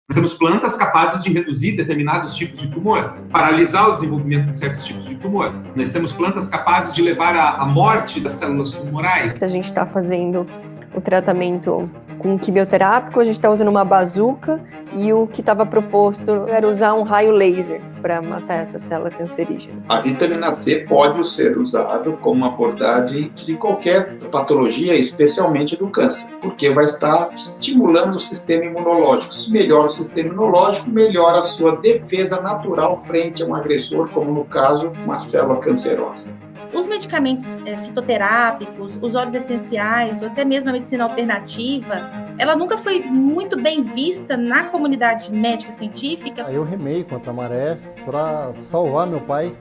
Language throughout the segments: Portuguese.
Nós temos plantas capazes de reduzir determinados tipos de tumor, paralisar o desenvolvimento de certos tipos de tumor. Nós temos plantas capazes de levar à morte das células tumorais. Se a gente está fazendo o tratamento com quimioterápico, a gente está usando uma bazuca e o que estava proposto era usar um raio laser para matar essa célula cancerígena. A vitamina C pode ser usada como uma abordagem de qualquer patologia, especialmente do câncer, porque vai estar estimulando o sistema imunológico. Se melhora o sistema imunológico, melhora a sua defesa natural frente a um agressor, como no caso, uma célula cancerosa. Os medicamentos fitoterápicos, os óleos essenciais, ou até mesmo a medicina alternativa, ela nunca foi muito bem vista na comunidade médica científica. Aí eu remei contra a maré para salvar meu pai.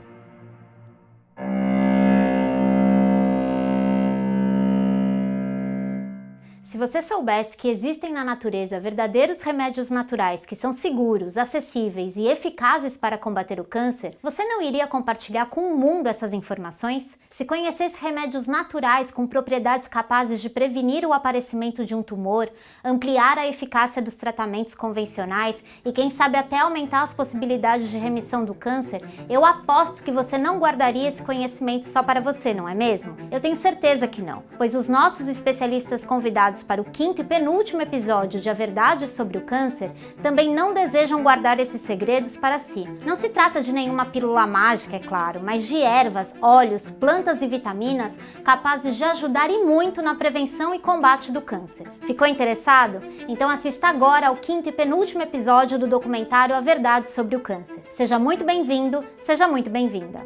Se você soubesse que existem na natureza verdadeiros remédios naturais que são seguros, acessíveis e eficazes para combater o câncer, você não iria compartilhar com o mundo essas informações? Se conhecesse remédios naturais com propriedades capazes de prevenir o aparecimento de um tumor, ampliar a eficácia dos tratamentos convencionais e quem sabe até aumentar as possibilidades de remissão do câncer, eu aposto que você não guardaria esse conhecimento só para você, não é mesmo? Eu tenho certeza que não, pois os nossos especialistas convidados para o 5º e penúltimo episódio de A Verdade sobre o Câncer também não desejam guardar esses segredos para si. Não se trata de nenhuma pílula mágica, é claro, mas de ervas, óleos, plantas e vitaminas capazes de ajudar e muito na prevenção e combate do câncer. Ficou interessado? Então assista agora ao 5º e penúltimo episódio do documentário A Verdade sobre o Câncer. Seja muito bem-vindo, seja muito bem-vinda.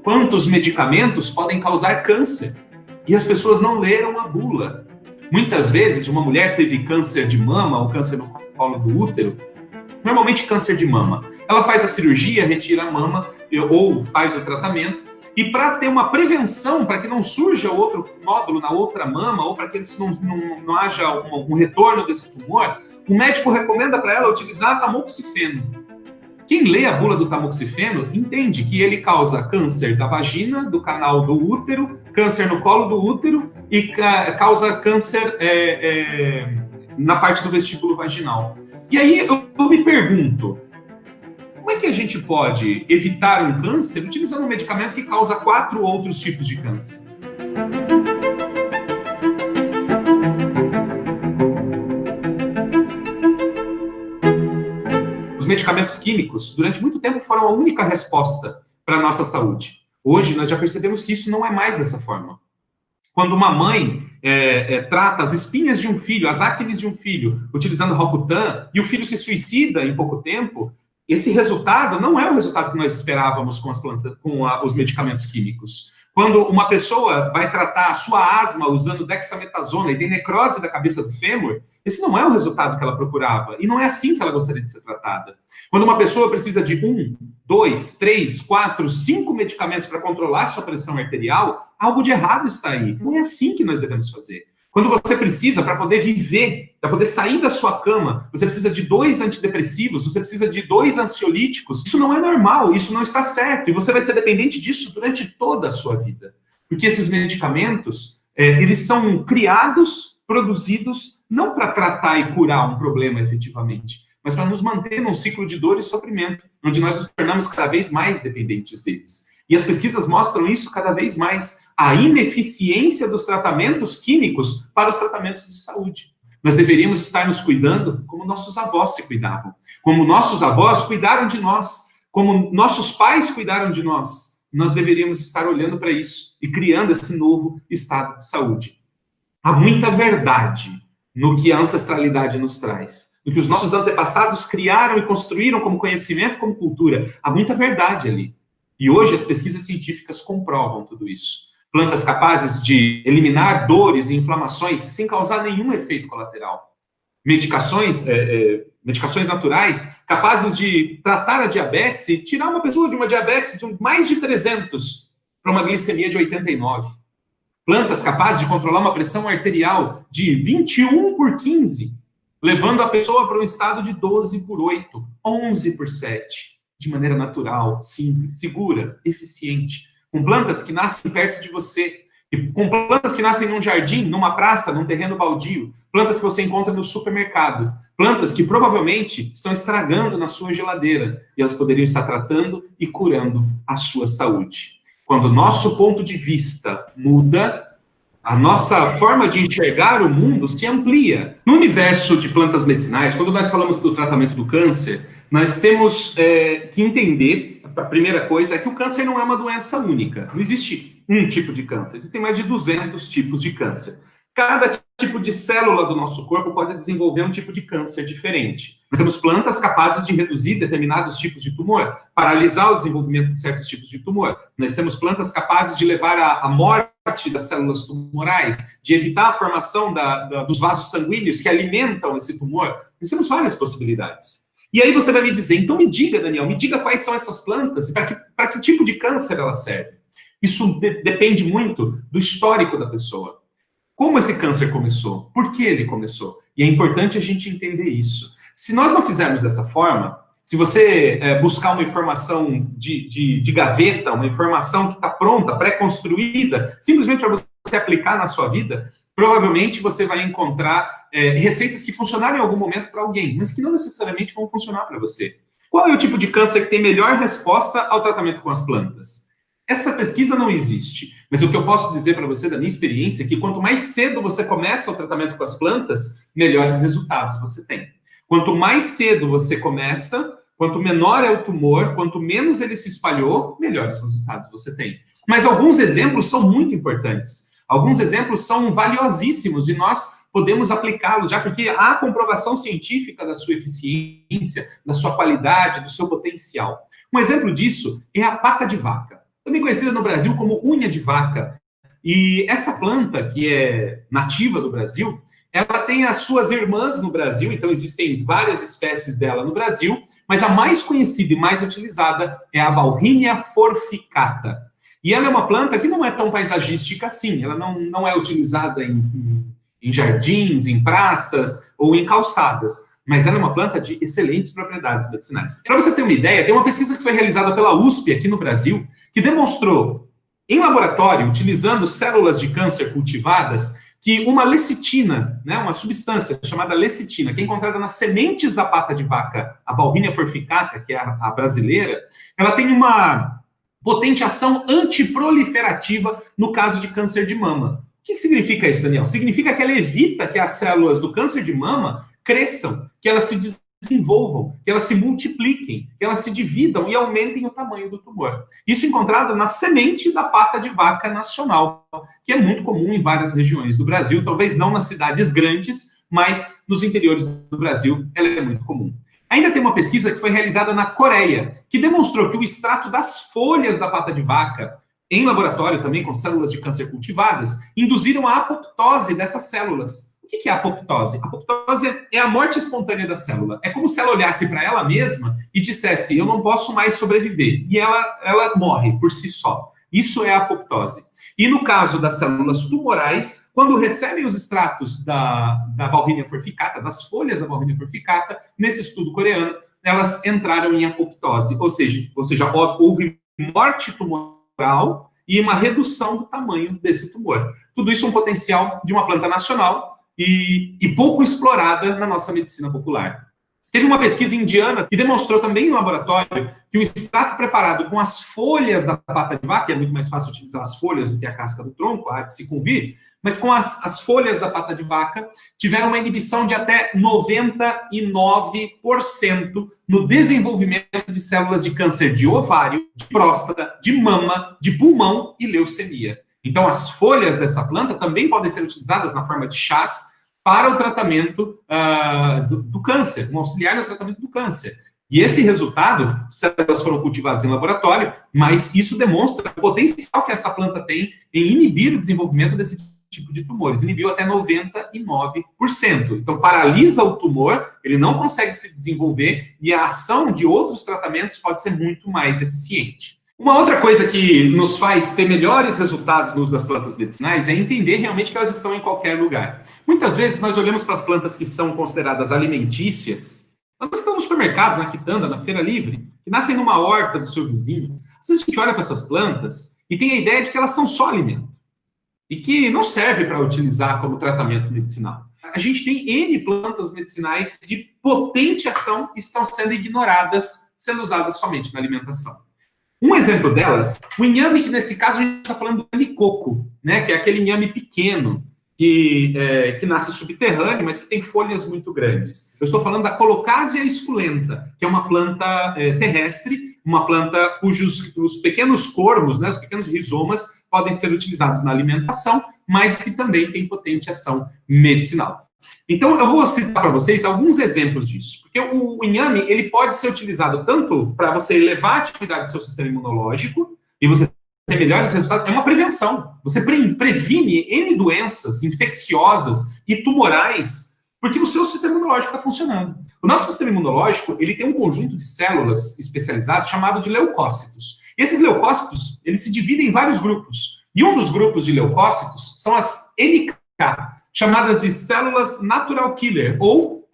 Quantos medicamentos podem causar câncer? E as pessoas não leram a bula. Muitas vezes, uma mulher teve câncer de mama ou câncer no colo do útero, normalmente câncer de mama. Ela faz a cirurgia, retira a mama ou faz o tratamento. E para ter uma prevenção, para que não surja outro nódulo na outra mama ou para que não haja um retorno desse tumor, o médico recomenda para ela utilizar tamoxifeno. Quem lê a bula do tamoxifeno entende que ele causa câncer da vagina, do canal do útero, câncer no colo do útero e causa câncer na parte do vestíbulo vaginal. E aí eu me pergunto, como é que a gente pode evitar um câncer utilizando um medicamento que causa 4 outros tipos de câncer? Os medicamentos químicos, durante muito tempo, foram a única resposta para a nossa saúde. Hoje, nós já percebemos que isso não é mais dessa forma. Quando uma mãe trata as espinhas de um filho, as acnes de um filho, utilizando Rocutan, e o filho se suicida em pouco tempo, esse resultado não é o resultado que nós esperávamos com os medicamentos químicos. Quando uma pessoa vai tratar a sua asma usando dexametasona e tem necrose da cabeça do fêmur, esse não é o resultado que ela procurava. E não é assim que ela gostaria de ser tratada. Quando uma pessoa precisa de 1, 2, 3, 4, 5 medicamentos para controlar sua pressão arterial, algo de errado está aí. Não é assim que nós devemos fazer. Quando você precisa, para poder viver, para poder sair da sua cama, você precisa de 2 antidepressivos, você precisa de 2 ansiolíticos. Isso não é normal, isso não está certo. E você vai ser dependente disso durante toda a sua vida. Porque esses medicamentos, eles são criados, produzidos, não para tratar e curar um problema efetivamente, mas para nos manter num ciclo de dor e sofrimento, onde nós nos tornamos cada vez mais dependentes deles. E as pesquisas mostram isso cada vez mais, a ineficiência dos tratamentos químicos para os tratamentos de saúde. Nós deveríamos estar nos cuidando como nossos avós se cuidavam, como nossos avós cuidaram de nós, como nossos pais cuidaram de nós. Nós deveríamos estar olhando para isso e criando esse novo estado de saúde. Há muita verdade no que a ancestralidade nos traz, no que os nossos antepassados criaram e construíram como conhecimento, como cultura. Há muita verdade ali. E hoje as pesquisas científicas comprovam tudo isso. Plantas capazes de eliminar dores e inflamações sem causar nenhum efeito colateral. Medicações naturais capazes de tratar a diabetes e tirar uma pessoa de uma diabetes de mais de 300 para uma glicemia de 89. Plantas capazes de controlar uma pressão arterial de 21/15, levando a pessoa para um estado de 12/8, 11/7. De maneira natural, simples, segura, eficiente, com plantas que nascem perto de você, e com plantas que nascem num jardim, numa praça, num terreno baldio, plantas que você encontra no supermercado, plantas que provavelmente estão estragando na sua geladeira, e elas poderiam estar tratando e curando a sua saúde. Quando o nosso ponto de vista muda, a nossa forma de enxergar o mundo se amplia. No universo de plantas medicinais, quando nós falamos do tratamento do câncer, nós temos que entender, a primeira coisa, é que o câncer não é uma doença única. Não existe um tipo de câncer, existem mais de 200 tipos de câncer. Cada tipo de célula do nosso corpo pode desenvolver um tipo de câncer diferente. Nós temos plantas capazes de reduzir determinados tipos de tumor, paralisar o desenvolvimento de certos tipos de tumor. Nós temos plantas capazes de levar à morte das células tumorais, de evitar a formação dos vasos sanguíneos que alimentam esse tumor. Nós temos várias possibilidades. E aí você vai me dizer, então me diga, Daniel, me diga quais são essas plantas e para que tipo de câncer elas servem. Isso depende muito do histórico da pessoa. Como esse câncer começou? Por que ele começou? E é importante a gente entender isso. Se nós não fizermos dessa forma, se você buscar uma informação de gaveta, uma informação que está pronta, pré-construída, simplesmente para você aplicar na sua vida, provavelmente você vai encontrar receitas que funcionaram em algum momento para alguém, mas que não necessariamente vão funcionar para você. Qual é o tipo de câncer que tem melhor resposta ao tratamento com as plantas? Essa pesquisa não existe, mas o que eu posso dizer para você, da minha experiência, é que quanto mais cedo você começa o tratamento com as plantas, melhores resultados você tem. Quanto mais cedo você começa, quanto menor é o tumor, quanto menos ele se espalhou, melhores resultados você tem. Mas alguns exemplos são muito importantes. Alguns exemplos são valiosíssimos e nós podemos aplicá-los já, porque há comprovação científica da sua eficiência, da sua qualidade, do seu potencial. Um exemplo disso é a pata de vaca, também conhecida no Brasil como unha de vaca. E essa planta, que é nativa do Brasil, ela tem as suas irmãs no Brasil, então existem várias espécies dela no Brasil, mas a mais conhecida e mais utilizada é a Bauhinia forficata. E ela é uma planta que não é tão paisagística assim, ela não é utilizada em jardins, em praças ou em calçadas, mas ela é uma planta de excelentes propriedades medicinais. Para você ter uma ideia, tem uma pesquisa que foi realizada pela USP aqui no Brasil, que demonstrou, em laboratório, utilizando células de câncer cultivadas, que uma lecitina, né, uma substância chamada lecitina, que é encontrada nas sementes da pata de vaca, a Bauhinia forficata, que é a brasileira, ela tem uma potente ação antiproliferativa no caso de câncer de mama. O que significa isso, Daniel? Significa que ela evita que as células do câncer de mama cresçam, que elas se desenvolvam, que elas se multipliquem, que elas se dividam e aumentem o tamanho do tumor. Isso encontrado na semente da pata de vaca nacional, que é muito comum em várias regiões do Brasil, talvez não nas cidades grandes, mas nos interiores do Brasil ela é muito comum. Ainda tem uma pesquisa que foi realizada na Coreia, que demonstrou que o extrato das folhas da pata de vaca, em laboratório também com células de câncer cultivadas, induziram a apoptose dessas células. O que é a apoptose? A apoptose é a morte espontânea da célula. É como se ela olhasse para ela mesma e dissesse, eu não posso mais sobreviver. E ela morre por si só. Isso é a apoptose. E no caso das células tumorais, quando recebem os extratos da Bauhinia forficata, das folhas da Bauhinia forficata, nesse estudo coreano, elas entraram em apoptose. Ou seja, houve morte tumoral e uma redução do tamanho desse tumor. Tudo isso é um potencial de uma planta nacional e pouco explorada na nossa medicina popular. Teve uma pesquisa indiana que demonstrou também em laboratório que o extrato preparado com as folhas da pata de vaca, que é muito mais fácil utilizar as folhas do que a casca do tronco, há de se convir, mas com as folhas da pata de vaca, tiveram uma inibição de até 99% no desenvolvimento de células de câncer de ovário, de próstata, de mama, de pulmão e leucemia. Então, as folhas dessa planta também podem ser utilizadas na forma de chás para o tratamento do câncer, um auxiliar no tratamento do câncer. E esse resultado, células foram cultivadas em laboratório, mas isso demonstra o potencial que essa planta tem em inibir o desenvolvimento desse tipo de tumores. Inibiu até 99%. Então, paralisa o tumor, ele não consegue se desenvolver e a ação de outros tratamentos pode ser muito mais eficiente. Uma outra coisa que nos faz ter melhores resultados no uso das plantas medicinais é entender realmente que elas estão em qualquer lugar. Muitas vezes nós olhamos para as plantas que são consideradas alimentícias, elas estão no supermercado, na quitanda, na feira livre, que nascem numa horta do seu vizinho. Às vezes a gente olha para essas plantas e tem a ideia de que elas são só alimento. e que não serve para utilizar como tratamento medicinal. A gente tem N plantas medicinais de potente ação que estão sendo ignoradas, sendo usadas somente na alimentação. Um exemplo delas, o inhame, que nesse caso a gente está falando do inhame coco, né, que é aquele inhame pequeno, que nasce subterrâneo, mas que tem folhas muito grandes. Eu estou falando da Colocasia esculenta, que é uma planta terrestre, uma planta cujos os pequenos cormos, né, os pequenos rizomas, podem ser utilizados na alimentação, mas que também tem potente ação medicinal. Então, eu vou citar para vocês alguns exemplos disso, porque o inhame ele pode ser utilizado tanto para você elevar a atividade do seu sistema imunológico e você ter melhores resultados, é uma prevenção. Você previne N doenças infecciosas e tumorais, porque o seu sistema imunológico está funcionando. O nosso sistema imunológico, ele tem um conjunto de células especializadas chamado de leucócitos. E esses leucócitos, eles se dividem em vários grupos. E um dos grupos de leucócitos são as NK, chamadas de células natural killer, ou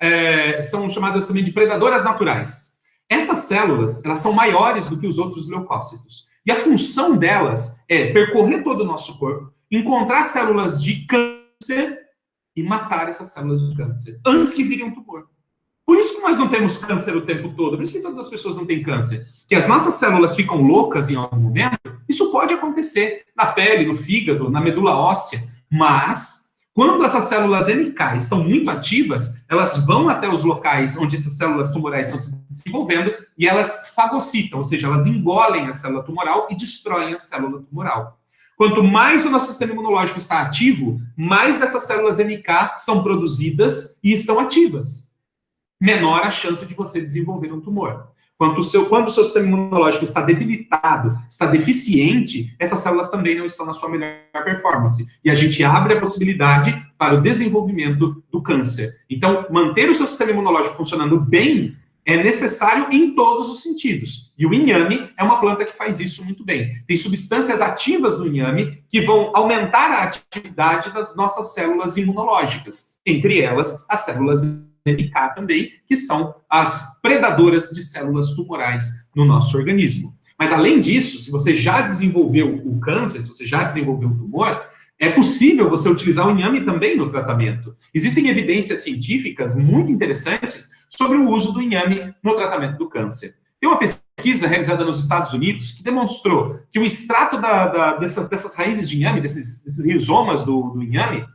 são chamadas também de predadoras naturais. Essas células, elas são maiores do que os outros leucócitos. E a função delas é percorrer todo o nosso corpo, encontrar células de câncer e matar essas células de câncer antes que virem um tumor. Por isso que nós não temos câncer o tempo todo, por isso que todas as pessoas não têm câncer. Que as nossas células ficam loucas em algum momento, isso pode acontecer na pele, no fígado, na medula óssea, mas quando essas células NK estão muito ativas, elas vão até os locais onde essas células tumorais estão se desenvolvendo e elas fagocitam, ou seja, elas engolem a célula tumoral e destroem a célula tumoral. Quanto mais o nosso sistema imunológico está ativo, mais dessas células NK são produzidas e estão ativas. Menor a chance de você desenvolver um tumor. Quando o seu sistema imunológico está debilitado, está deficiente, essas células também não estão na sua melhor performance. E a gente abre a possibilidade para o desenvolvimento do câncer. Então, manter o seu sistema imunológico funcionando bem é necessário em todos os sentidos. E o inhame é uma planta que faz isso muito bem. Tem substâncias ativas no inhame que vão aumentar a atividade das nossas células imunológicas. Entre elas, as células NK também, que são as predadoras de células tumorais no nosso organismo. Mas, além disso, se você já desenvolveu o câncer, se você já desenvolveu o tumor, é possível você utilizar o inhame também no tratamento. Existem evidências científicas muito interessantes sobre o uso do inhame no tratamento do câncer. Tem uma pesquisa realizada nos Estados Unidos que demonstrou que o extrato dessas raízes de inhame, desses rizomas do inhame,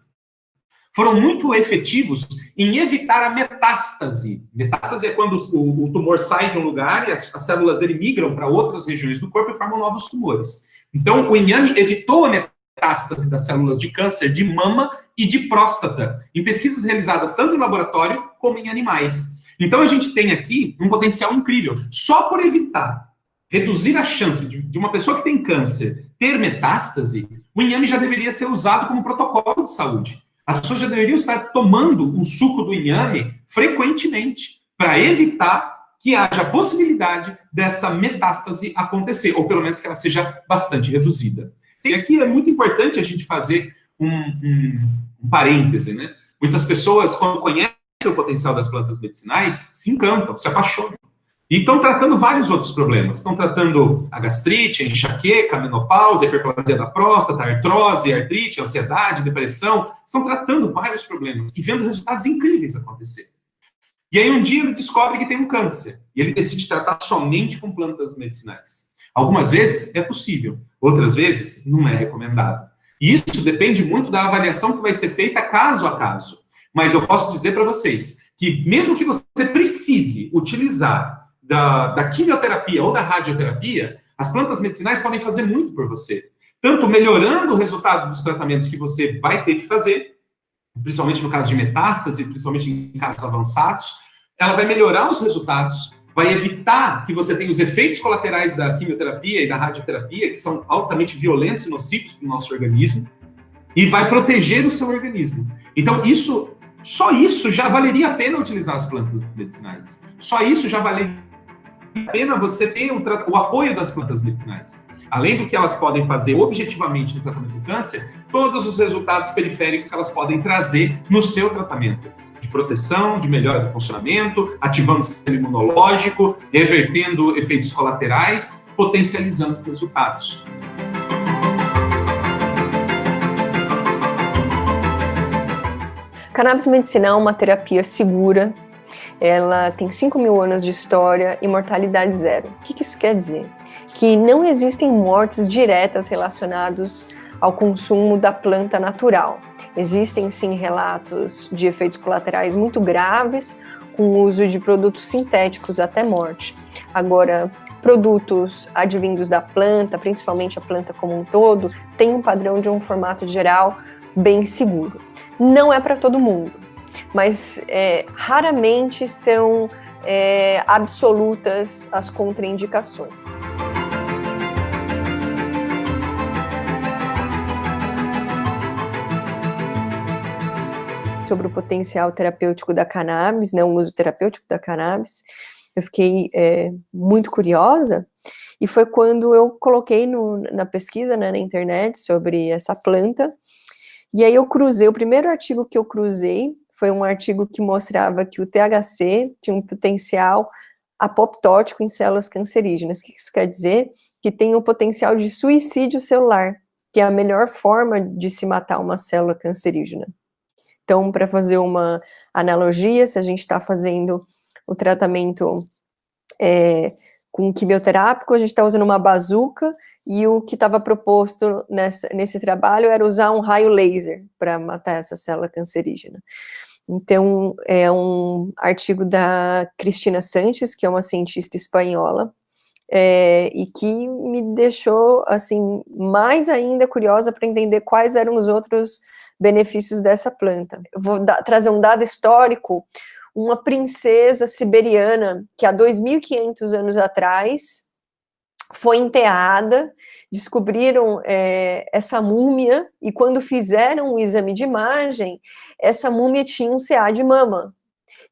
foram muito efetivos em evitar a metástase. Metástase é quando o tumor sai de um lugar e as células dele migram para outras regiões do corpo e formam novos tumores. Então, o inhame evitou a metástase das células de câncer de mama e de próstata, em pesquisas realizadas tanto em laboratório como em animais. Então, a gente tem aqui um potencial incrível. Só por evitar, reduzir a chance de uma pessoa que tem câncer ter metástase, o inhame já deveria ser usado como protocolo de saúde. As pessoas já deveriam estar tomando o suco do inhame frequentemente para evitar que haja a possibilidade dessa metástase acontecer, ou pelo menos que ela seja bastante reduzida. E aqui é muito importante a gente fazer um parêntese, né? Muitas pessoas, quando conhecem o potencial das plantas medicinais, se encantam, se apaixonam. E estão tratando vários outros problemas. Estão tratando a gastrite, a enxaqueca, a menopausa, a hiperplasia da próstata, a artrose, a artrite, a ansiedade, a depressão. Estão tratando vários problemas e vendo resultados incríveis acontecer. E aí um dia ele descobre que tem um câncer. E ele decide tratar somente com plantas medicinais. Algumas vezes é possível, outras vezes não é recomendado. E isso depende muito da avaliação que vai ser feita caso a caso. Mas eu posso dizer para vocês que mesmo que você precise utilizar da quimioterapia ou da radioterapia, as plantas medicinais podem fazer muito por você. Tanto melhorando o resultado dos tratamentos que você vai ter que fazer, principalmente no caso de metástase, principalmente em casos avançados, ela vai melhorar os resultados, vai evitar que você tenha os efeitos colaterais da quimioterapia e da radioterapia, que são altamente violentos e nocivos para o nosso organismo, e vai proteger o seu organismo. Então, só isso já valeria a pena utilizar as plantas medicinais. Só isso já valeria a pena você ter o apoio das plantas medicinais. Além do que elas podem fazer objetivamente no tratamento do câncer, todos os resultados periféricos que elas podem trazer no seu tratamento. De proteção, de melhora do funcionamento, ativando o sistema imunológico, revertendo efeitos colaterais, potencializando resultados. cannabis medicinal é uma terapia segura, ela tem 5.000 anos de história e mortalidade zero. O que isso quer dizer? Que não existem mortes diretas relacionadas ao consumo da planta natural. Existem sim relatos de efeitos colaterais muito graves com o uso de produtos sintéticos até morte. Agora, produtos advindos da planta, principalmente a planta como um todo, tem um padrão de um formato geral bem seguro. Não é para todo mundo, mas raramente são absolutas as contraindicações. Sobre o potencial terapêutico da cannabis, né, o uso terapêutico da cannabis, eu fiquei muito curiosa, e foi quando eu coloquei na pesquisa, né, na internet sobre essa planta, e aí eu cruzei, o primeiro artigo que eu cruzei foi um artigo que mostrava que o THC tinha um potencial apoptótico em células cancerígenas. O que isso quer dizer? Que tem o potencial de suicídio celular, que é a melhor forma de se matar uma célula cancerígena. Então, para fazer uma analogia, se a gente está fazendo o tratamento com quimioterápico, a gente está usando uma bazuca, e o que estava proposto nesse trabalho era usar um raio laser para matar essa célula cancerígena. Então, é um artigo da Cristina Sanches, que é uma cientista espanhola, e que me deixou, assim, mais ainda curiosa para entender quais eram os outros benefícios dessa planta. Eu vou trazer um dado histórico. Uma princesa siberiana que há 2.500 anos atrás foi enterrada, descobriram essa múmia, e quando fizeram um exame de imagem, essa múmia tinha um CA de mama.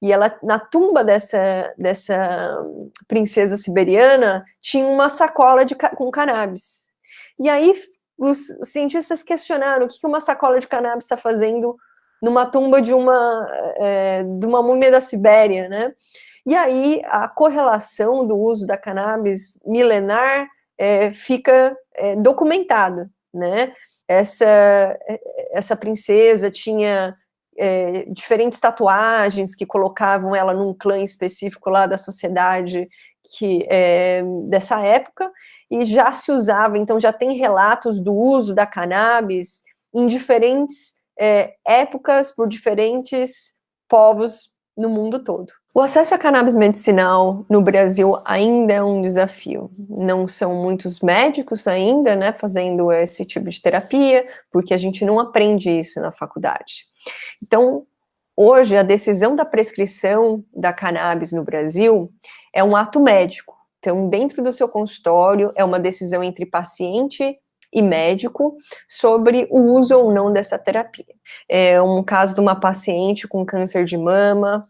E ela, na tumba dessa princesa siberiana, tinha uma sacola com cannabis. E aí os cientistas questionaram o que uma sacola de cannabis está fazendo numa tumba de uma múmia da Sibéria, né? E aí a correlação do uso da cannabis milenar fica documentada, né? Essa princesa tinha diferentes tatuagens que colocavam ela num clã específico lá da sociedade dessa época, e já se usava, então já tem relatos do uso da cannabis em diferentes épocas por diferentes povos no mundo todo. O acesso à cannabis medicinal no Brasil ainda é um desafio. Não são muitos médicos ainda, né, fazendo esse tipo de terapia, porque a gente não aprende isso na faculdade. Então, hoje, a decisão da prescrição da cannabis no Brasil é um ato médico. Então, dentro do seu consultório, é uma decisão entre paciente e médico sobre o uso ou não dessa terapia. É um caso de uma paciente com câncer de mama,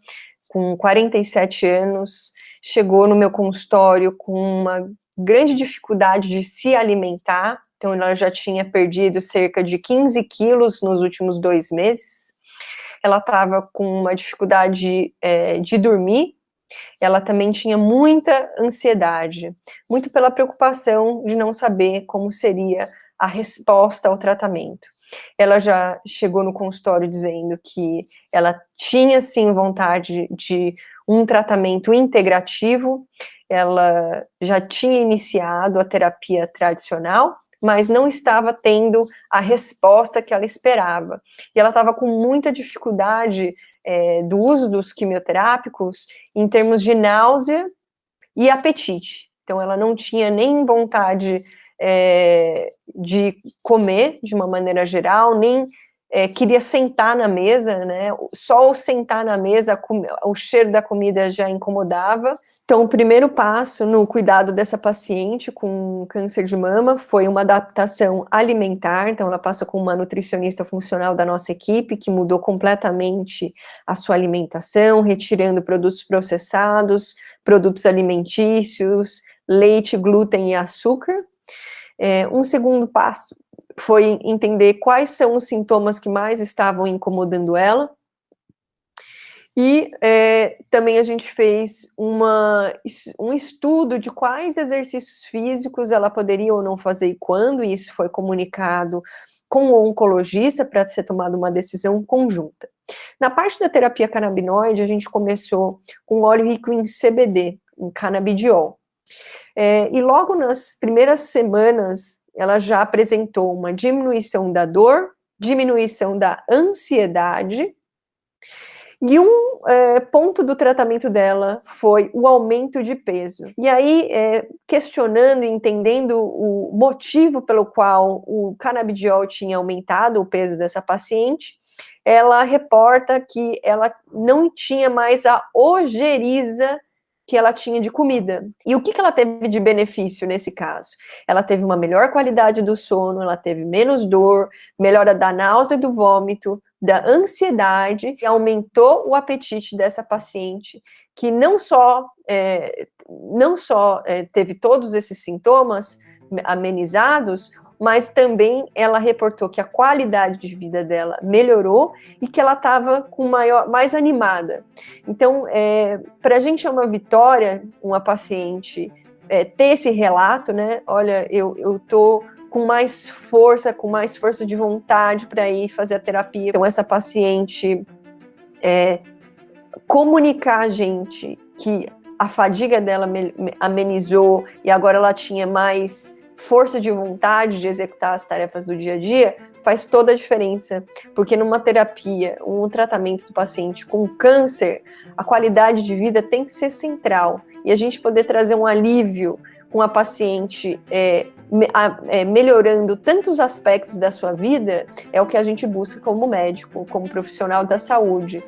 com 47 anos, chegou no meu consultório com uma grande dificuldade de se alimentar. Então, ela já tinha perdido cerca de 15 quilos nos últimos 2 meses. Ela estava com uma dificuldade de dormir. Ela também tinha muita ansiedade, muito pela preocupação de não saber como seria a resposta ao tratamento. Ela já chegou no consultório dizendo que ela tinha, sim, vontade de um tratamento integrativo. Ela já tinha iniciado a terapia tradicional, mas não estava tendo a resposta que ela esperava. E ela estava com muita dificuldade do uso dos quimioterápicos em termos de náusea e apetite. Então, ela não tinha nem vontade de comer, de uma maneira geral, nem queria sentar na mesa, né? Só o sentar na mesa, o cheiro da comida já incomodava. Então, o primeiro passo no cuidado dessa paciente com câncer de mama foi uma adaptação alimentar. Então, ela passou com uma nutricionista funcional da nossa equipe, que mudou completamente a sua alimentação, retirando produtos processados, produtos alimentícios, leite, glúten e açúcar. Um segundo passo foi entender quais são os sintomas que mais estavam incomodando ela. E também a gente fez um estudo de quais exercícios físicos ela poderia ou não fazer e quando, e isso foi comunicado com o oncologista para ser tomada uma decisão conjunta. Na parte da terapia canabinoide, a gente começou com óleo rico em CBD, em canabidiol. E logo nas primeiras semanas, ela já apresentou uma diminuição da dor, diminuição da ansiedade, e um ponto do tratamento dela foi o aumento de peso. E aí, questionando e entendendo o motivo pelo qual o canabidiol tinha aumentado o peso dessa paciente, ela reporta que ela não tinha mais a ojeriza que ela tinha de comida. E o que ela teve de benefício nesse caso? Ela teve uma melhor qualidade do sono, ela teve menos dor, melhora da náusea e do vômito, da ansiedade, e aumentou o apetite dessa paciente, que não só teve todos esses sintomas amenizados, mas também ela reportou que a qualidade de vida dela melhorou e que ela estava mais animada. Então, para a gente é uma vitória, uma paciente ter esse relato, né? Olha, eu estou com mais força de vontade para ir fazer a terapia. Então, essa paciente comunicar a gente que a fadiga dela amenizou e agora ela tinha mais força de vontade de executar as tarefas do dia a dia, faz toda a diferença, porque numa terapia, um tratamento do paciente com câncer, a qualidade de vida tem que ser central, e a gente poder trazer um alívio com a paciente melhorando tantos aspectos da sua vida, é o que a gente busca como médico, como profissional da saúde.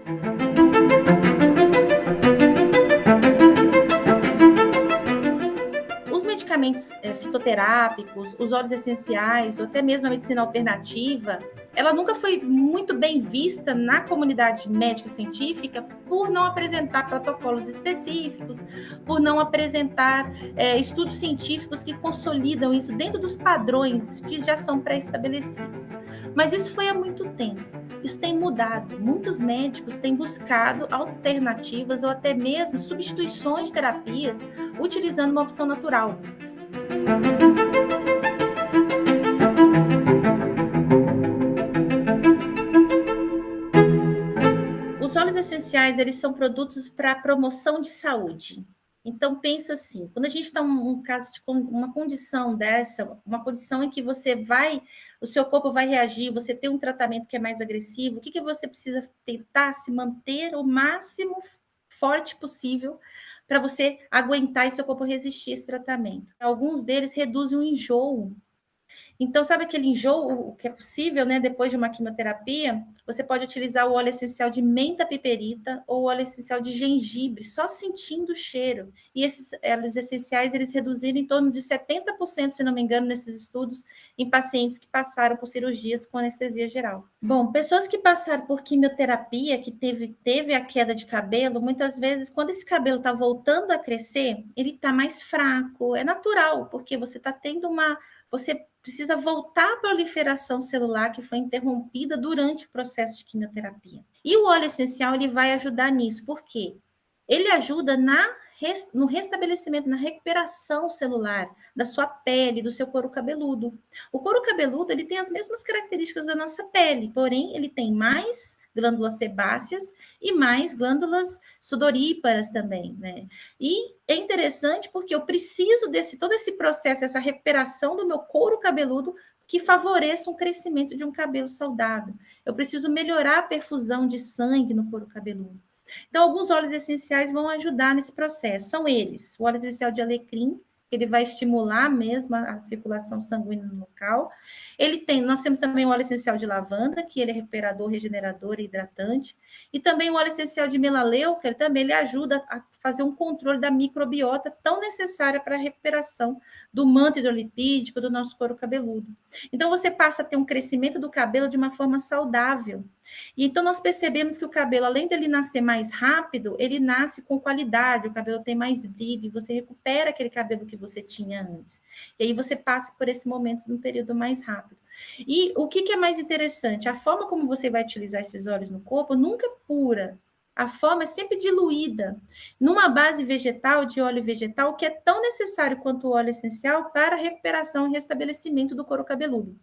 Medicamentos fitoterápicos, os óleos essenciais, ou até mesmo a medicina alternativa, ela nunca foi muito bem vista na comunidade médica científica por não apresentar protocolos específicos, por não apresentar estudos científicos que consolidam isso dentro dos padrões que já são pré-estabelecidos. Mas isso foi há muito tempo. Isso tem mudado. Muitos médicos têm buscado alternativas ou até mesmo substituições de terapias utilizando uma opção natural. Os óleos essenciais, eles são produtos para promoção de saúde. Então, pensa assim, quando a gente está num caso de uma condição dessa, uma condição em que o seu corpo vai reagir, você tem um tratamento que é mais agressivo, o que você precisa tentar se manter o máximo forte possível para você aguentar e seu corpo resistir a esse tratamento. Alguns deles reduzem o enjoo. Então, sabe aquele enjoo que é possível, né? Depois de uma quimioterapia, você pode utilizar o óleo essencial de menta piperita ou o óleo essencial de gengibre, só sentindo o cheiro. E esses óleos essenciais, eles reduziram em torno de 70%, se não me engano, nesses estudos, em pacientes que passaram por cirurgias com anestesia geral. Bom, pessoas que passaram por quimioterapia, que teve a queda de cabelo, muitas vezes, quando esse cabelo está voltando a crescer, ele está mais fraco. É natural, porque você está tendo você precisa voltar à proliferação celular que foi interrompida durante o processo de quimioterapia. E o óleo essencial, ele vai ajudar nisso. Por quê? Ele ajuda no restabelecimento, na recuperação celular da sua pele, do seu couro cabeludo. O couro cabeludo, ele tem as mesmas características da nossa pele, porém, ele tem mais glândulas sebáceas e mais glândulas sudoríparas também, né? E é interessante porque eu preciso todo esse processo, essa recuperação do meu couro cabeludo que favoreça um crescimento de um cabelo saudável. Eu preciso melhorar a perfusão de sangue no couro cabeludo. Então, alguns óleos essenciais vão ajudar nesse processo. São eles: o óleo essencial de alecrim, ele vai estimular mesmo a circulação sanguínea no local. Nós temos também o óleo essencial de lavanda, que ele é recuperador, regenerador e hidratante. E também o óleo essencial de melaleuca, também ele ajuda a fazer um controle da microbiota tão necessária para a recuperação do manto hidrolipídico do nosso couro cabeludo. Então, você passa a ter um crescimento do cabelo de uma forma saudável. E então, nós percebemos que o cabelo, além dele nascer mais rápido, ele nasce com qualidade, o cabelo tem mais brilho, você recupera aquele cabelo que você tinha antes. E aí você passa por esse momento num período mais rápido. E o que é mais interessante? A forma como você vai utilizar esses óleos no corpo nunca é pura. A forma é sempre diluída numa base vegetal, de óleo vegetal, que é tão necessário quanto o óleo essencial para a recuperação e restabelecimento do couro cabeludo.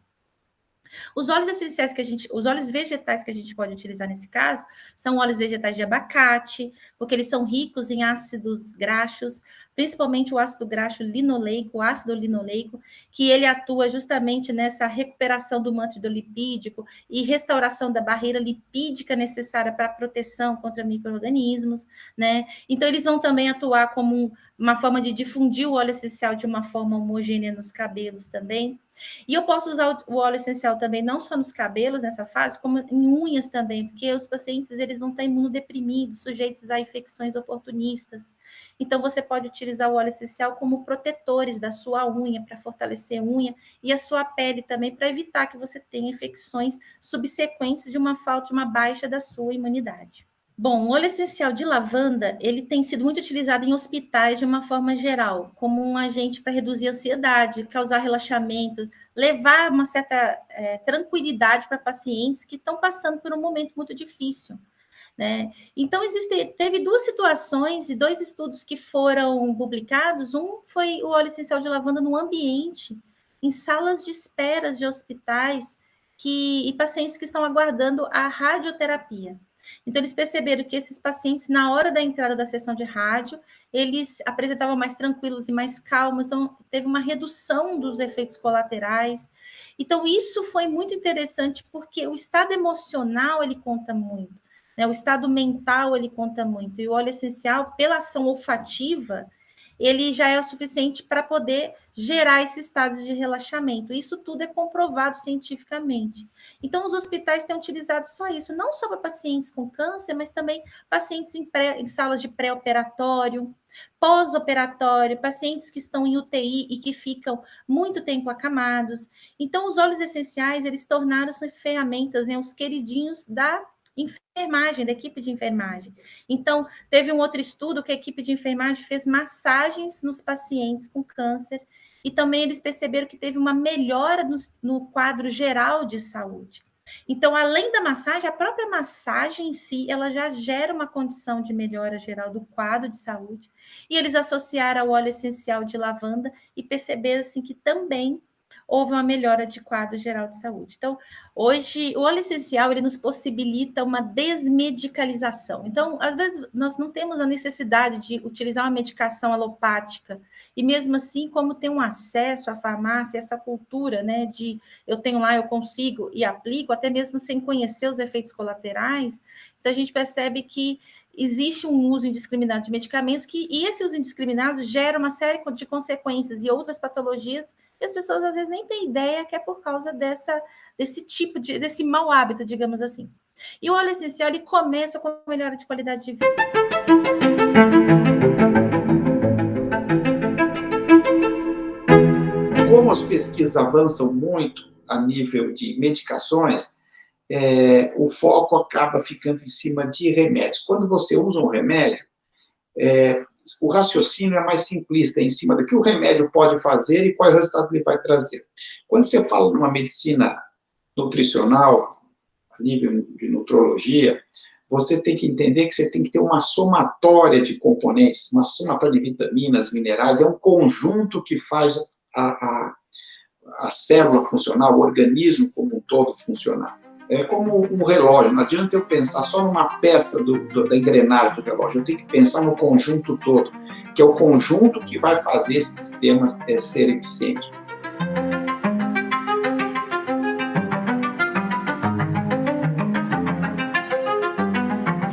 Os óleos essenciais os óleos vegetais que a gente pode utilizar nesse caso são óleos vegetais de abacate, porque eles são ricos em ácidos graxos, principalmente o ácido graxo linoleico, o ácido linoleico, que ele atua justamente nessa recuperação do manto lipídico e restauração da barreira lipídica necessária para a proteção contra micro-organismos, né? Então, eles vão também atuar como uma forma de difundir o óleo essencial de uma forma homogênea nos cabelos também. E eu posso usar o óleo essencial também, não só nos cabelos nessa fase, como em unhas também, porque os pacientes eles vão estar imunodeprimidos, sujeitos a infecções oportunistas. Então, você pode utilizar o óleo essencial como protetores da sua unha, para fortalecer a unha, e a sua pele também, para evitar que você tenha infecções subsequentes de uma falta, de uma baixa da sua imunidade. Bom, o óleo essencial de lavanda, ele tem sido muito utilizado em hospitais de uma forma geral, como um agente para reduzir a ansiedade, causar relaxamento, levar uma certa tranquilidade para pacientes que estão passando por um momento muito difícil, né? Então, teve 2 situações e 2 estudos que foram publicados. Um foi o óleo essencial de lavanda no ambiente, em salas de espera de hospitais e pacientes que estão aguardando a radioterapia. Então, eles perceberam que esses pacientes, na hora da entrada da sessão de rádio, eles apresentavam mais tranquilos e mais calmos, então teve uma redução dos efeitos colaterais. Então, isso foi muito interessante, porque o estado emocional, ele conta muito, né? O estado mental, ele conta muito, e o óleo essencial, pela ação olfativa, ele já é o suficiente para poder gerar esses estados de relaxamento. Isso tudo é comprovado cientificamente. Então, os hospitais têm utilizado só isso, não só para pacientes com câncer, mas também pacientes em salas de pré-operatório, pós-operatório, pacientes que estão em UTI e que ficam muito tempo acamados. Então, os óleos essenciais, eles tornaram-se ferramentas, né, os queridinhos da enfermagem, da equipe de enfermagem. Então, teve um outro estudo que a equipe de enfermagem fez massagens nos pacientes com câncer, e também eles perceberam que teve uma melhora no quadro geral de saúde. Então, além da massagem, a própria massagem em si, ela já gera uma condição de melhora geral do quadro de saúde, e eles associaram ao óleo essencial de lavanda e perceberam, assim, que também houve uma melhora de quadro geral de saúde. Então, hoje, o óleo essencial, ele nos possibilita uma desmedicalização. Então, às vezes, nós não temos a necessidade de utilizar uma medicação alopática, e mesmo assim, como tem um acesso à farmácia, essa cultura, né, de eu tenho lá, eu consigo e aplico, até mesmo sem conhecer os efeitos colaterais, então a gente percebe que existe um uso indiscriminado de medicamentos, e esse uso indiscriminado gera uma série de consequências e outras patologias, e as pessoas às vezes nem têm ideia que é por causa desse mau hábito, digamos assim. E o óleo essencial, ele começa com melhora de qualidade de vida. Como as pesquisas avançam muito a nível de medicações, o foco acaba ficando em cima de remédios. Quando você usa um remédio, o raciocínio é mais simplista, em cima do que o remédio pode fazer e qual é o resultado que ele vai trazer. Quando você fala numa medicina nutricional, a nível de nutrologia, você tem que entender que você tem que ter uma somatória de componentes, uma somatória de vitaminas, minerais, é um conjunto que faz a célula funcionar, o organismo como um todo funcionar. É como um relógio, não adianta eu pensar só numa peça da engrenagem do relógio, eu tenho que pensar no conjunto todo, que é o conjunto que vai fazer esse sistema ser eficiente.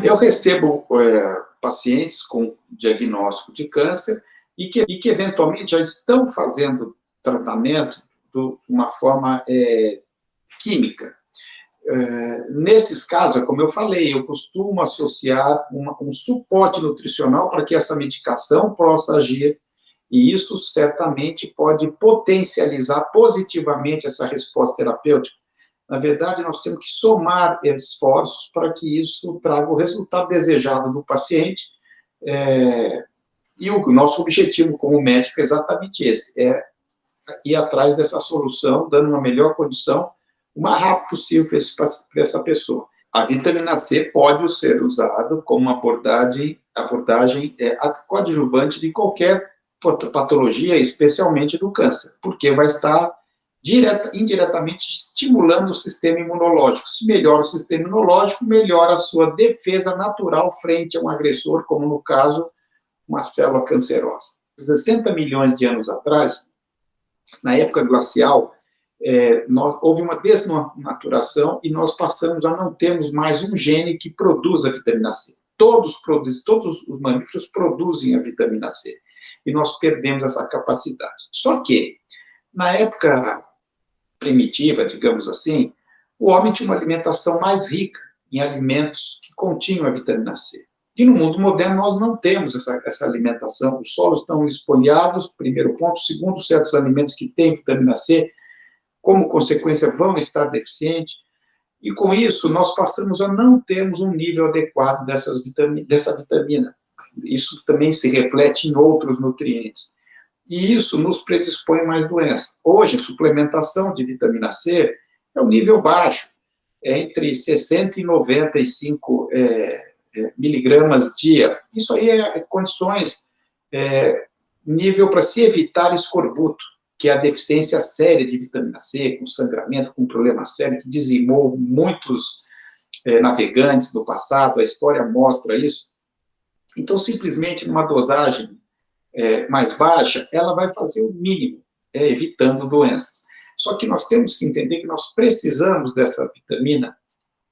Eu recebo pacientes com diagnóstico de câncer e que eventualmente já estão fazendo tratamento de uma forma química. Nesses casos, como eu falei, eu costumo associar um suporte nutricional para que essa medicação possa agir, e isso certamente pode potencializar positivamente essa resposta terapêutica. Na verdade, nós temos que somar esforços para que isso traga o resultado desejado do paciente, e o nosso objetivo como médico é exatamente esse, é ir atrás dessa solução, dando uma melhor condição o mais rápido possível para essa pessoa. A vitamina C pode ser usada como uma abordagem coadjuvante de qualquer patologia, especialmente do câncer, porque vai estar indiretamente estimulando o sistema imunológico. Se melhora o sistema imunológico, melhora a sua defesa natural frente a um agressor, como no caso, uma célula cancerosa. 60 milhões de anos atrás, na época glacial, houve uma desnaturação e nós passamos a não termos mais um gene que produz a vitamina C. Todos os mamíferos produzem a vitamina C e nós perdemos essa capacidade. Só que, na época primitiva, digamos assim, o homem tinha uma alimentação mais rica em alimentos que continham a vitamina C. E no mundo moderno nós não temos essa alimentação, os solos estão espoliados, primeiro ponto. Segundo, certos alimentos que têm vitamina C, como consequência, vão estar deficientes. E com isso, nós passamos a não termos um nível adequado dessa vitamina. Isso também se reflete em outros nutrientes. E isso nos predispõe a mais doenças. Hoje, a suplementação de vitamina C é um nível baixo, entre 60 e 95 miligramas dia. Isso aí é condições, nível para se evitar escorbuto, que é a deficiência séria de vitamina C, com sangramento, com problema sério, que dizimou muitos navegantes no passado, a história mostra isso. Então, simplesmente, numa dosagem mais baixa, ela vai fazer o mínimo, evitando doenças. Só que nós temos que entender que nós precisamos dessa vitamina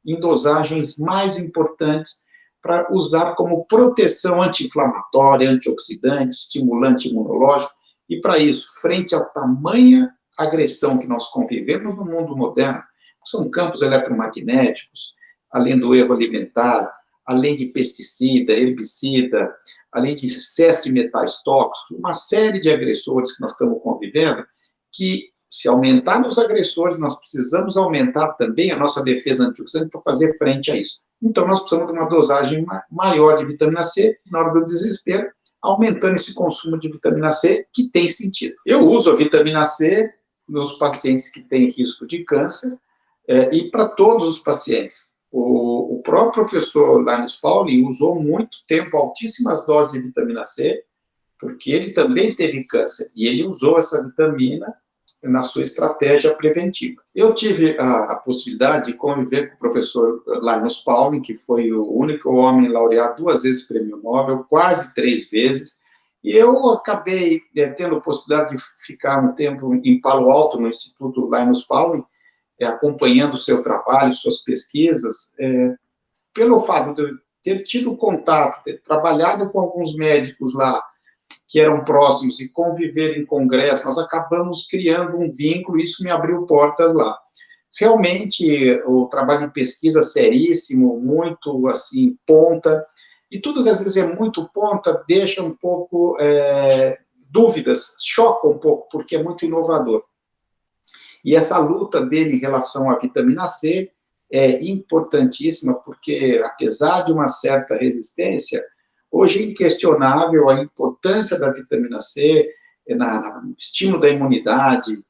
em dosagens mais importantes para usar como proteção anti-inflamatória, antioxidante, estimulante imunológico, e para isso, frente à tamanha agressão que nós convivemos no mundo moderno, são campos eletromagnéticos, além do erro alimentar, além de pesticida, herbicida, além de excesso de metais tóxicos, uma série de agressores que nós estamos convivendo, que se aumentarmos os agressores, nós precisamos aumentar também a nossa defesa antioxidante para fazer frente a isso. Então, nós precisamos de uma dosagem maior de vitamina C, na hora do desespero, aumentando esse consumo de vitamina C, que tem sentido. Eu uso a vitamina C nos pacientes que têm risco de câncer e para todos os pacientes. O próprio professor Linus Pauling usou muito tempo altíssimas doses de vitamina C, porque ele também teve câncer, e ele usou essa vitamina na sua estratégia preventiva. Eu tive a possibilidade de conviver com o professor Linus Pauling, que foi o único homem laureado 2 vezes prêmio Nobel, quase 3 vezes, e eu acabei tendo a possibilidade de ficar um tempo em Palo Alto, no Instituto Linus Pauling, acompanhando o seu trabalho, suas pesquisas, pelo fato de eu ter tido contato, ter trabalhado com alguns médicos lá, que eram próximos, e conviver em congresso, nós acabamos criando um vínculo, e isso me abriu portas lá. Realmente, o trabalho de pesquisa seríssimo, muito, assim, ponta, e tudo que às vezes é muito ponta, deixa um pouco dúvidas, choca um pouco, porque é muito inovador. E essa luta dele em relação à vitamina C é importantíssima, porque, apesar de uma certa resistência, hoje é inquestionável a importância da vitamina C no estímulo da imunidade,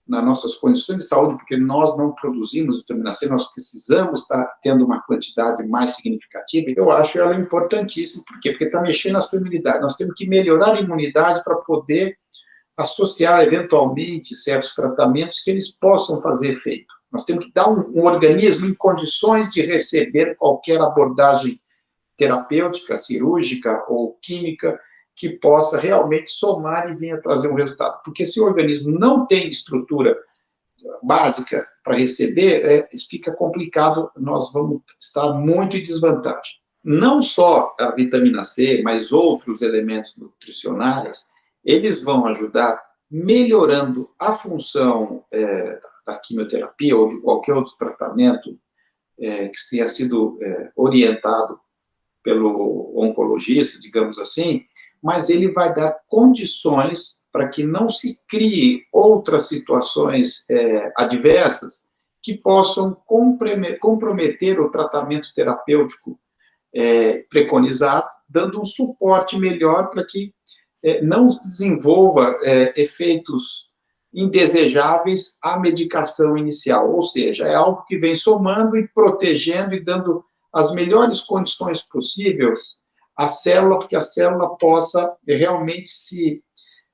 nas nossas condições de saúde, porque nós não produzimos vitamina C, nós precisamos estar tendo uma quantidade mais significativa. Eu acho ela importantíssima. Por quê? Porque está mexendo na sua imunidade. Nós temos que melhorar a imunidade para poder associar, eventualmente, certos tratamentos que eles possam fazer efeito. Nós temos que dar um organismo em condições de receber qualquer abordagem terapêutica, cirúrgica ou química, que possa realmente somar e venha trazer um resultado. Porque se o organismo não tem estrutura básica para receber, fica complicado, nós vamos estar muito em desvantagem. Não só a vitamina C, mas outros elementos nutricionais, eles vão ajudar melhorando a função da quimioterapia ou de qualquer outro tratamento que tenha sido orientado pelo oncologista, digamos assim, mas ele vai dar condições para que não se crie outras situações adversas que possam comprometer o tratamento terapêutico preconizado, dando um suporte melhor para que não desenvolva efeitos indesejáveis à medicação inicial, ou seja, é algo que vem somando e protegendo e dando as melhores condições possíveis à célula, para que a célula possa realmente se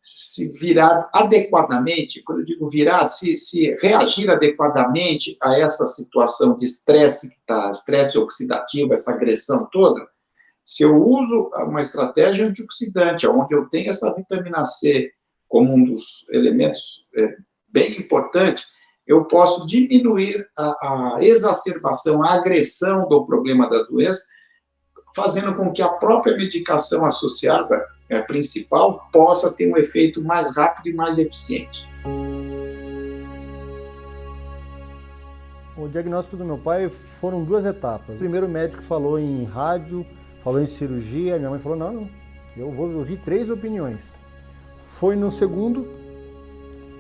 se virar adequadamente, quando eu digo virar, se reagir adequadamente a essa situação de estresse, estresse oxidativo, essa agressão toda, se eu uso uma estratégia antioxidante, onde eu tenho essa vitamina C como um dos elementos bem importantes, eu posso diminuir a exacerbação, a agressão do problema da doença, fazendo com que a própria medicação associada, principal, possa ter um efeito mais rápido e mais eficiente. O diagnóstico do meu pai foram 2 etapas. O primeiro médico falou em rádio, falou em cirurgia, minha mãe falou, não, eu vou ouvir 3 opiniões. Foi no segundo,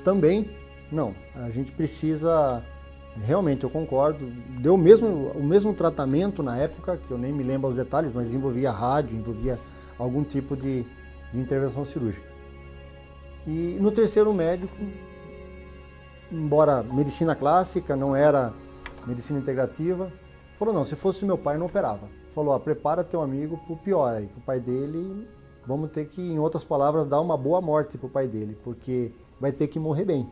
também, não, a gente precisa, realmente eu concordo, deu o mesmo tratamento na época, que eu nem me lembro os detalhes, mas envolvia rádio, envolvia algum tipo de intervenção cirúrgica. E no terceiro médico, embora medicina clássica, não era medicina integrativa, falou, não, se fosse meu pai, não operava. Falou, prepara teu amigo pro pior aí, que o pai dele, vamos ter que, em outras palavras, dar uma boa morte pro pai dele, porque vai ter que morrer bem.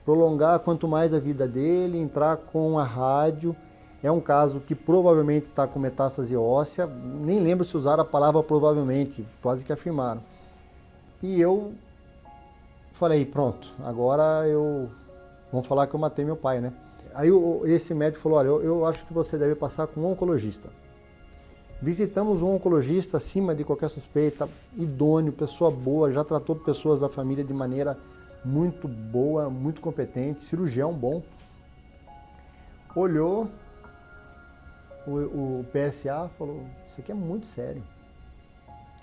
Prolongar quanto mais a vida dele, entrar com a rádio, é um caso que provavelmente está com metástase óssea, nem lembro se usaram a palavra provavelmente, quase que afirmaram. E eu falei, pronto, agora vamos falar que eu matei meu pai, né? Aí esse médico falou, olha, eu acho que você deve passar com um oncologista. Visitamos um oncologista acima de qualquer suspeita, idôneo, pessoa boa, já tratou pessoas da família de maneira muito boa, muito competente, cirurgião bom. Olhou o PSA, falou, isso aqui é muito sério.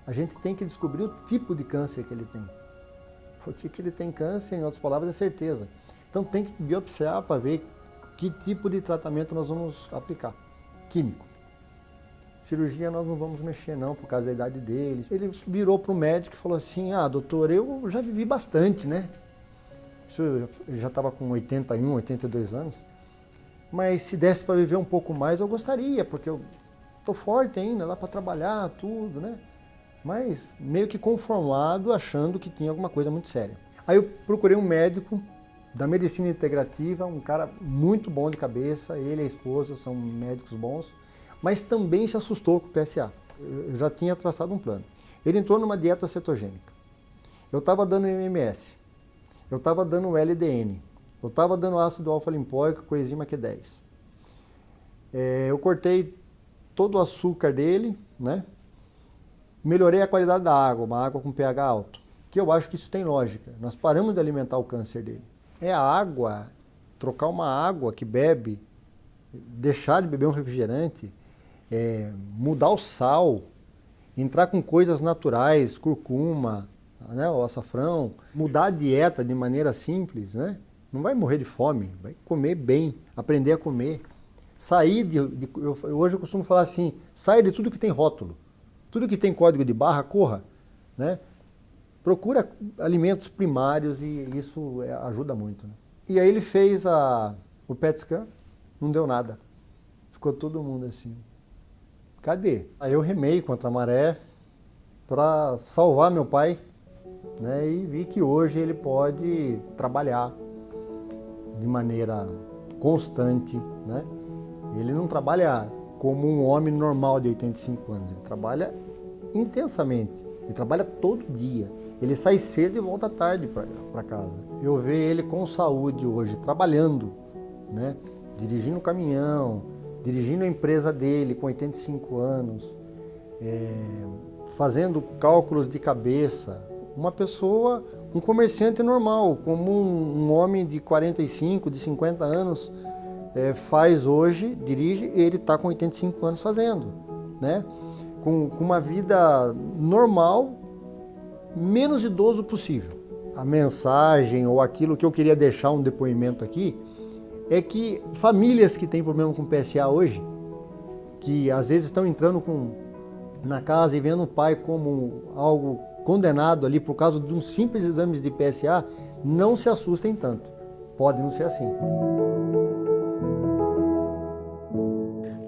A gente tem que descobrir o tipo de câncer que ele tem. Porque que ele tem câncer, em outras palavras, é certeza. Então tem que biopsiar para ver que tipo de tratamento nós vamos aplicar. Químico. Cirurgia nós não vamos mexer não, por causa da idade dele. Ele virou para o médico e falou assim, doutor, eu já vivi bastante, né? Ele já estava com 81, 82 anos. Mas se desse para viver um pouco mais, eu gostaria, porque eu estou forte ainda, lá para trabalhar, tudo, né? Mas meio que conformado, achando que tinha alguma coisa muito séria. Aí eu procurei um médico da medicina integrativa, um cara muito bom de cabeça, ele e a esposa são médicos bons, mas também se assustou com o PSA. Eu já tinha traçado um plano. Ele entrou numa dieta cetogênica. Eu estava dando MMS, eu estava dando LDN, eu estava dando ácido alfa-limpóico, coenzima Q10. Eu cortei todo o açúcar dele, né? Melhorei a qualidade da água, uma água com pH alto, que eu acho que isso tem lógica. Nós paramos de alimentar o câncer dele. É a água, trocar uma água que bebe, deixar de beber um refrigerante, mudar o sal, entrar com coisas naturais, curcuma, né, o açafrão, mudar a dieta de maneira simples, né? Não vai morrer de fome, vai comer bem, aprender a comer. Sair hoje eu costumo falar assim, saia de tudo que tem rótulo. Tudo que tem código de barra, corra, né? Procura alimentos primários e isso ajuda muito, né? E aí ele fez o PET scan, não deu nada. Ficou todo mundo assim, cadê? Aí eu remei contra a maré para salvar meu pai, né? E vi que hoje ele pode trabalhar de maneira constante, né? Ele não trabalha como um homem normal de 85 anos, ele trabalha intensamente, ele trabalha todo dia, ele sai cedo e volta tarde para casa. Eu vejo ele com saúde hoje, trabalhando, né? Dirigindo o caminhão, dirigindo a empresa dele com 85 anos, fazendo cálculos de cabeça, uma pessoa, um comerciante normal, como um homem de 45, de 50 anos, faz hoje, dirige, ele está com 85 anos fazendo, né? Com uma vida normal, menos idoso possível. A mensagem ou aquilo que eu queria deixar um depoimento aqui é que famílias que têm problema com PSA hoje, que às vezes estão entrando na casa e vendo o pai como algo condenado ali por causa de um simples exame de PSA, não se assustem tanto. Pode não ser assim.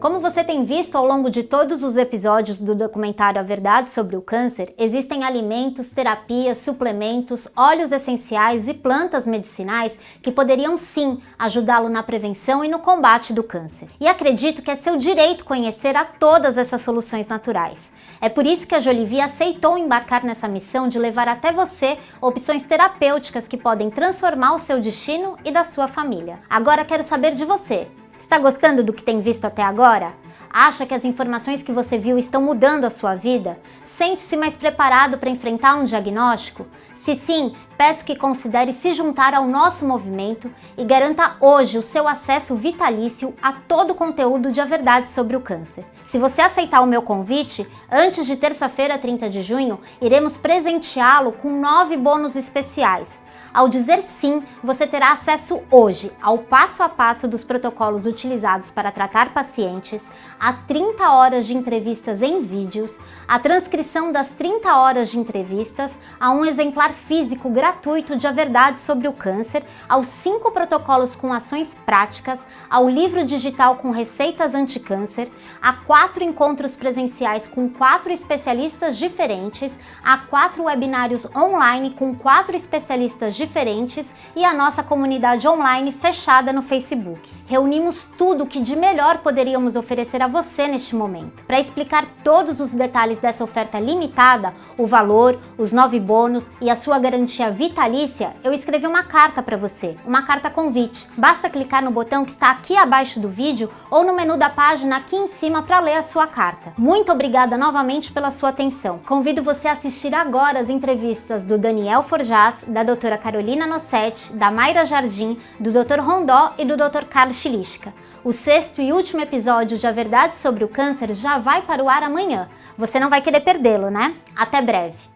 Como você tem visto ao longo de todos os episódios do documentário A Verdade sobre o Câncer, existem alimentos, terapias, suplementos, óleos essenciais e plantas medicinais que poderiam sim ajudá-lo na prevenção e no combate do câncer. E acredito que é seu direito conhecer a todas essas soluções naturais. É por isso que a Jolivie aceitou embarcar nessa missão de levar até você opções terapêuticas que podem transformar o seu destino e da sua família. Agora quero saber de você. Está gostando do que tem visto até agora? Acha que as informações que você viu estão mudando a sua vida? Sente-se mais preparado para enfrentar um diagnóstico? Se sim, peço que considere se juntar ao nosso movimento e garanta hoje o seu acesso vitalício a todo o conteúdo de A Verdade sobre o Câncer. Se você aceitar o meu convite, antes de terça-feira, 30 de junho, iremos presenteá-lo com 9 bônus especiais. Ao dizer sim, você terá acesso hoje ao passo a passo dos protocolos utilizados para tratar pacientes, a 30 horas de entrevistas em vídeos, a transcrição das 30 horas de entrevistas, a um exemplar físico gratuito de A Verdade sobre o Câncer, aos 5 protocolos com ações práticas, ao livro digital com receitas anti-câncer, a 4 encontros presenciais com 4 especialistas diferentes, a 4 webinários online com 4 especialistas diferentes e a nossa comunidade online fechada no Facebook. Reunimos tudo o que de melhor poderíamos oferecer a você neste momento. Para explicar todos os detalhes dessa oferta limitada, o valor, os 9 bônus e a sua garantia vitalícia, eu escrevi uma carta para você, uma carta convite. Basta clicar no botão que está aqui abaixo do vídeo ou no menu da página aqui em cima para ler a sua carta. Muito obrigada novamente pela sua atenção. Convido você a assistir agora as entrevistas do Daniel Forjaz, da doutora Carolina Nossetti, da Mayra Jardim, do Dr. Rondó e do Dr. Carlos Chilichka. O 6º e último episódio de A Verdade sobre o Câncer já vai para o ar amanhã. Você não vai querer perdê-lo, né? Até breve!